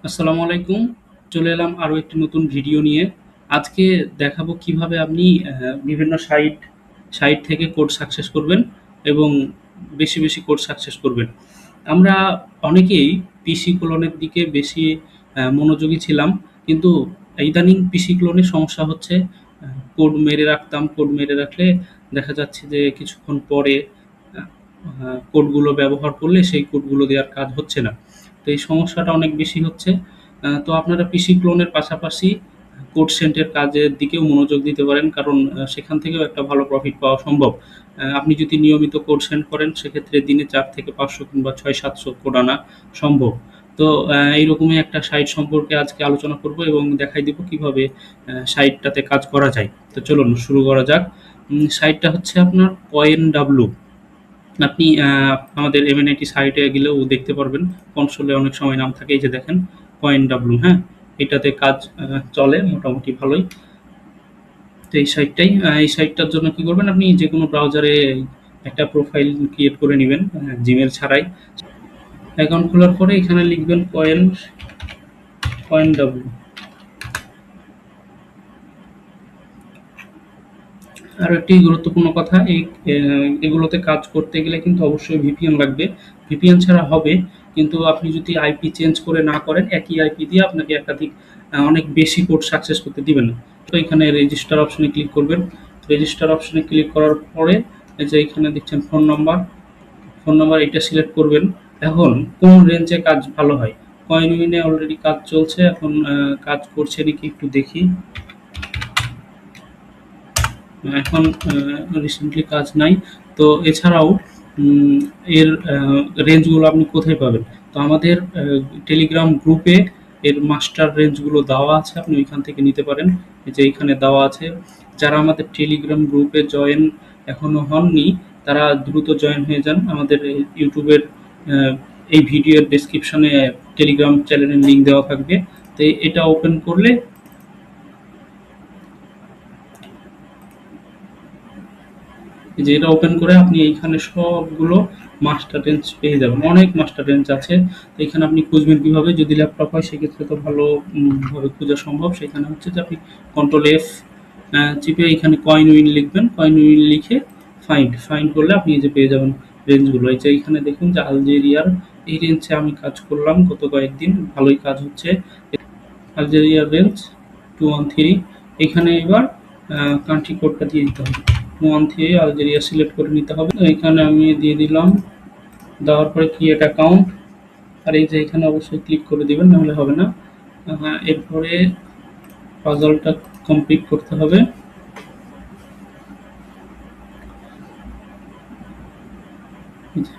আসসালামু আলাইকুম। চলে এলাম আরো একটি নতুন ভিডিও নিয়ে। আজকে দেখাবো কিভাবে আপনি বিভিন্ন সাইট থেকে কোড সাকসেস করবেন এবং বেশি কোড সাকসেস করবেন। আমরা অনেকেই পিসি ক্লোনের দিকে বেশি মনোযোগী ছিলাম। কিন্তু ইদানিং পিসি ক্লোনের সমস্যা হচ্ছে কোড মেরে রাখতাম। কোড মেরে রাখলে দেখা যাচ্ছে যে কিছুক্ষণ পরে আ আ কোডগুলো ব্যবহার করলে সেই কোডগুলো দিয়ে আর কাজ হচ্ছে না। তো এই সমস্যাটা অনেক বেশি হচ্ছে। তো আপনারা পিসি ক্লোনের পাশাপাশি কোড সেন্টের কাজের দিকেও মনোযোগ দিতে পারেন। কারণ সেখান থেকেও একটা ভালো প্রফিট পাওয়া সম্ভব। আপনি যদি নিয়মিত কোড সেন্ড করেন সেক্ষেত্রে দিনে ৪ থেকে ৫০০ কিংবা ৬০০-৭০০ কোড আনা সম্ভব। তো এইরকমই একটা সাইট সম্পর্কে আজকে আলোচনা করব এবং দেখাই দিব কিভাবে সাইটটাতে কাজ করা যায়। তো চলুন শুরু করা যাক। সাইটটা হচ্ছে আপনার কয়েন আপনি আমাদের এমএনআইটি সাইটে গেলেও দেখতে পারবেন। কনসোলে অনেক সময় নাম থাকে, এই যে দেখেন কয়েন হ্যাঁ? এটাতে কাজ চলে মোটামুটি ভালোই। তো এই সাইটটার জন্য কি করবেন, আপনি যেকোনো ব্রাউজারে একটা প্রোফাইল ক্রিয়েট করে নিবেন জিমেল ছাড়াই। অ্যাকাউন্ট খোলার পরে এখানে লিখবেন কয়েন ডাব্লু। আরো একটি গুরুত্বপূর্ণ কথা, এগুলোতে কাজ করতে গেলে কিন্তু অবশ্যই ভিপিএন লাগবে। ভিপিএন ছাড়া হবে, কিন্তু আপনি যদি আইপি চেঞ্জ করে না করেন, একই আইপি দিয়ে আপনাকে একাধিক অনেক বেশি কোড সাকসেস করতে দিবে না। তো এখানে রেজিস্টার অপশনে ক্লিক করবেন। রেজিস্টার অপশনে ক্লিক করার পরে এই যে এখানে দেখছেন ফোন নাম্বার এটা সিলেক্ট করবেন। এখন কোন রেঞ্জে কাজ ভালো হয়? কয়েনউইনে অলরেডি কাজ চলছে, এখন কাজ করছে নাকি একটু দেখি। এখন রিসেন্টলি কাজ নাই। তো এছাড়াও উম, এর রেঞ্জগুলো আপনি কোথায় পাবেন? তো আমাদের টেলিগ্রাম গ্রুপে এর মাস্টার রেঞ্জগুলো দেওয়া আছে, আপনি ওইখান থেকে নিতে পারেন। এই যে এইখানে দেওয়া আছে। যারা আমাদের টেলিগ্রাম গ্রুপে জয়েন এখনো হননি, তারা দ্রুত জয়েন হয়ে যান। আমাদের এই ইউটিউবের আহ, এই ভিডিওর ডেসক্রিপশনে টেলিগ্রাম চ্যানেলের লিঙ্ক দেওয়া থাকবে। তো এটা ওপেন করলে, এই যে এটা ওপেন করে আপনি এইখানে সবগুলো মাস্টার রেঞ্জ পেয়ে যাবেন। অনেক মাস্টার রেঞ্জ আছে। তো এখানে আপনি খুঁজবেন কিভাবে? যদি ল্যাপটপ হয় সেক্ষেত্রে তো ভালো ভাবে খোঁজা সম্ভব। সেখানে হচ্ছে যে আপনি কন্ট্রোল এফ চিপে এখানে কয়েন উইন লিখবেন। কয়েন উইন লিখে ফাইন্ড করলে আপনি এই যে পেয়ে যাবেন রেঞ্জগুলো। এই যে এখানে দেখুন যে আলজেরিয়ার এই রেঞ্জে আমি কাজ করলাম গত কয়েকদিন, ভালোই কাজ হচ্ছে। আলজেরিয়ার রেঞ্জ 213। এখানে এবার কান্ট্রি কোডটা দিয়ে দিতে হবে। 213 আলজেরিয়া সিলেক্ট করে নিতে হবে। তো এখানে আমি দিয়ে দিলাম। দেওয়ার পরে ক্রিয়েট অ্যাকাউন্ট, আর এই যে এখানে অবশ্যই ক্লিক করে দিবেন, নাহলে হবে না। এরপরে পাজলটা কমপ্লিট করতে হবে।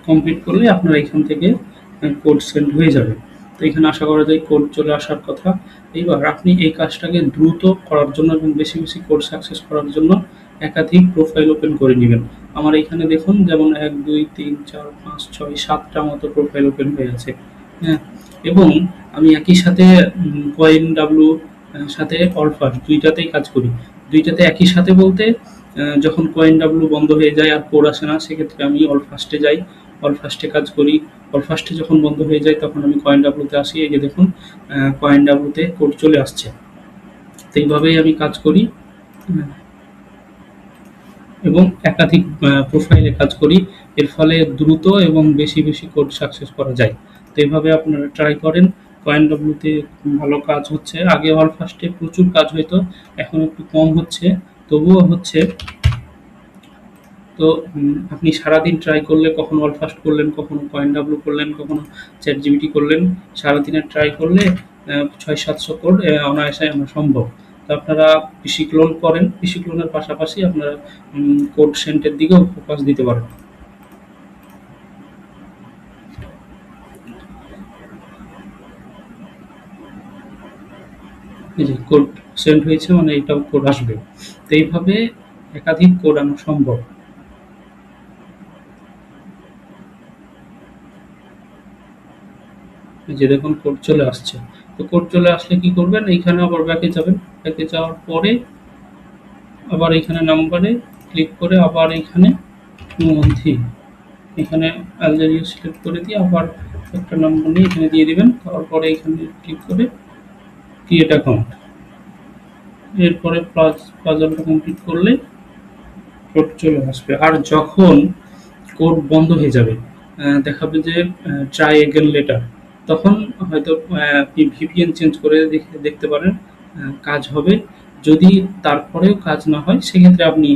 কমপ্লিট করলে আপনার এখান থেকে কোড সেন্ড হয়ে যাবে। তো এখানে আশা করা যায় কোড চলে আসার কথা। এইবার আপনি এই কাজটাকে দ্রুত করার জন্য এবং বেশি কোড সাকসেস করার জন্য একাধিক প্রোফাইল ওপেন করে নেবেন। আমার এখানে দেখুন যেমন ১, ২, ৩, ৪, ৫, ৬, ৭টা মতো প্রোফাইল ওপেন হয়ে আছে। হ্যাঁ, এবং আমি একই সাথে কয়েন সাথে অলফাস্ট ২ টাতেই কাজ করি। ২ টাতে একই সাথে বলতে যখন কয়েন বন্ধ হয়ে যায় আর কোড আসে না, সেক্ষেত্রে আমি অলফাস্টে যাই। অলফাস্টে কাজ করি। অলফাস্টে যখন বন্ধ হয়ে যায় তখন আমি কয়েন আসি। এই যে দেখুন কয়েন কোড চলে আসছে। তো এইভাবেই আমি কাজ করি এবং একাধিক প্রোফাইলে কাজ করি। এর ফলে দ্রুত এবং বেশি কোড সাকসেস করা যায়। তো এভাবে আপনারা ট্রাই করেন। কয়েন ভালো কাজ হচ্ছে। আগে অলফাস্টে প্রচুর কাজ হইতো, এখন একটু কম হচ্ছে, তবুও হচ্ছে। তো আপনি সারাদিন ট্রাই করলে, কখনো অলফাস্ট করলেন, কখনো করলেন, কখনো চ্যাটজিপিটি করলেন, সারাদিনের ট্রাই করলে ৬০০-৭০০ কোড অনায়াসে আনা সম্ভব। তো আপনারা পিসি ক্লোন করেন, পিসি ক্লোনের পাশাপাশি আপনারা কোড সেন্টের দিকেও ফোকাস দিতে পারেন। এই যে কোড সেন্ড হয়েছে মানে এটাও কোড আসবে। তো এইভাবে একাধিক কোড আনা সম্ভব। এই যে দেখুন কোড চলে আসছে। তো কোড চলে আসলে কি করবেন? এইখানে আবার ব্যাকে যাবেন। ব্যাকে যাওয়ার পরে আবার এখানে নাম্বারে ক্লিক করে আবার এখানে মধ্যে এখানে আলজেরিয়া সিলেক্ট করে দিয়ে আবার একটা নম্বর নিয়ে এখানে দিয়ে দিবেন, তারপরে এখানে ক্লিক করে ক্রিয়েট অ্যাকাউন্ট, এরপরে পাজলটা কমপ্লিট করলে কোড চলে আসবে। আর যখন কোড বন্ধ হয়ে যাবে, দেখাবে যে ট্রাই এগেন লেটার, তখন হয়তো আপনি ভিপিএন চেঞ্জ করে দেখতে পারেন, কাজ হবে। যদি তারপরেও কাজ না হয় সেক্ষেত্রে আপনি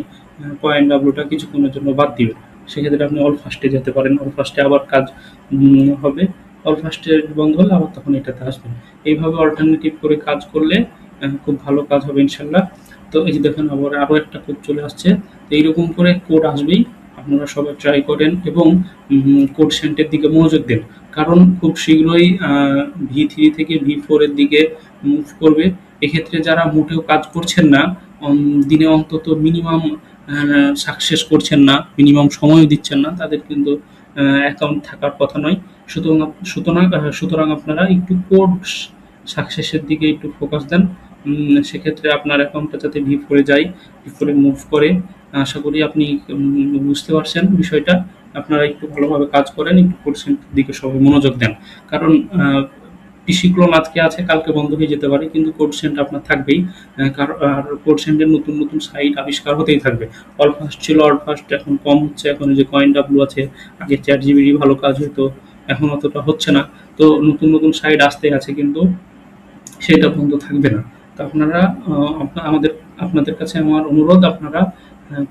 পয়েন্ট ডাব্লুটা কিছুক্ষণের জন্য বাদ দিবেন। সেক্ষেত্রে আপনি অল ফাস্টে যেতে পারেন, অল ফাস্টে আবার কাজ হবে। অল ফাস্টে বন্ধ হলে আবার তখন এটাতে আসবেন। এইভাবে অল্টারনেটিভ করে কাজ করলে খুব ভালো কাজ হবে ইনশাল্লাহ। তো এই যে দেখেন আবার আরও একটা কোড চলে আসছে। তো এইরকম করে কোড আসবেই, আপনারা সবাই ট্রাই করেন এবং কোড সেন্টের দিকে মনোযোগ দেন। কারণ খুব শীঘ্রই V3 থেকে V4 এর দিকে মুভ করবে। এক্ষেত্রে যারা মোটেও কাজ করছেন না, দিনে অন্তত মিনিমাম সাকসেস করছেন না, মিনিমাম সময়ও দিচ্ছেন না, তাদের কিন্তু অ্যাকাউন্ট থাকার কথা নয়। সুতরাং সুতরাং আপনারা একটু কোড সাকসেসের দিকে একটু ফোকাস দেন। সেক্ষেত্রে আপনার অ্যাকাউন্টটা যাতে V4 এ যায়, V4 এ মুভ করে। আশা করি আপনি বুঝতে পারছেন বিষয়টা। আপনারা একটু ভালোভাবে কাজ করেন, একটু কোড সেন্টার দিকে সবাই মনোযোগ দেন। কারণ পিসি ক্লোন আজকে আছে, কালকে বন্ধ হয়ে যেতে পারে, কিন্তু কোড সেন্টার আপনার থাকবেই। আর কোড সেন্টারের নতুন নতুন সাইট আবিষ্কার হতেই থাকবে। অল ফাস্ট ছিল, অল ফাস্ট এখন কম হচ্ছে, এখন যে কয়েন ডাব্লু আছে, আগে চ্যাট জিবিটি ভালো কাজ হতো, এখন অতটা হচ্ছে না। তো নতুন নতুন সাইট আসতে আছে, কিন্তু সেটা বন্ধ থাকবে না। তো আপনারা আপনাদের কাছে আমার অনুরোধ, আপনারা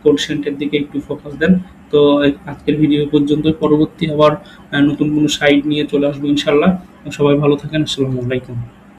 কোড সেন্টারের দিকে একটু ফোকাস দেন। তো আজকের ভিডিও পর্যন্ত, পরবর্তী আবার নতুন কোনো সাইট নিয়ে চলে আসবো ইনশাল্লাহ। সবাই ভালো থাকেন। আসসালামু আলাইকুম।